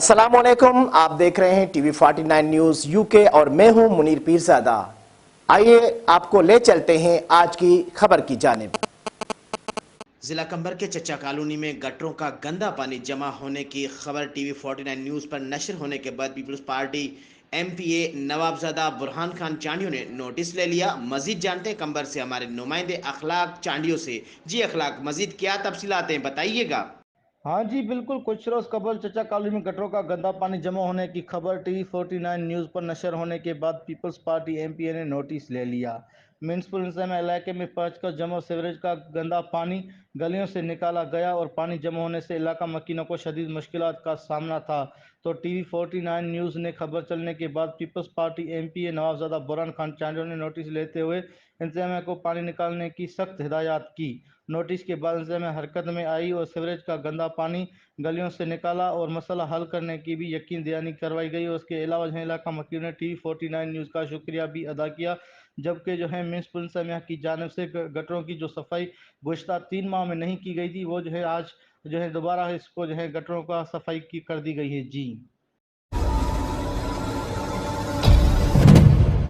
अस्सलाम वालेकुम। आप देख रहे हैं टीवी 49 न्यूज यूके और मैं हूं मुनीर पीरजादा। आइए आपको ले चलते हैं आज की खबर की जानिब। जिला कंबर के चच्चा कॉलोनी में गटरों का गंदा पानी जमा होने की खबर टीवी 49 न्यूज पर नशर होने के बाद People's Party MPA Nawabzada Burhan Khan Chandio ने नोटिस ले लिया। मजीद जानते हैं कंबर से हमारे नुमाइंदे अखलाक चांडियों से। जी अखलाक, मजीद क्या तफसीलात हैं, बताइएगा। हाँ जी बिल्कुल। कुछ रोज कबल चचा कॉलोनी में गटरों का गंदा पानी जमा होने की खबर टीवी 49 न्यूज पर नशर होने के बाद पीपल्स पार्टी एमपीए ने नोटिस ले लिया। म्यूनसिपल इंतजामिया इलाके में पहुंचकर जमा सीवरेज का गंदा पानी गलियों से निकाला गया और पानी जमा होने से इलाका मकीनों को शदीद मुश्किलात का सामना था। तो टीवी 49 न्यूज ने खबर चलने के बाद People's Party MPA Nawabzada Burhan Khan Chandio ने नोटिस लेते हुए इंतजामिया को पानी निकालने की सख्त हिदायत की। नोटिस के बाद इंतजामिया हरकत में आई और सीवरेज का गंदा पानी गलियों से निकाला और मसला हल करने की भी यकीन दहानी करवाई गई। और उसके अलावा जो है इलाका मकीनों ने टीवी 49 न्यूज़ का शुक्रिया भी अदा किया, जबकि जो है म्यूनसिपल इंतजामिया की जानिब से गटरों की जो सफाई गुज़श्ता 3 माह में नहीं की गई थी, वो जो है आज जो है दोबारा इसको जो है गटरों का सफाई की कर दी गई है। जी।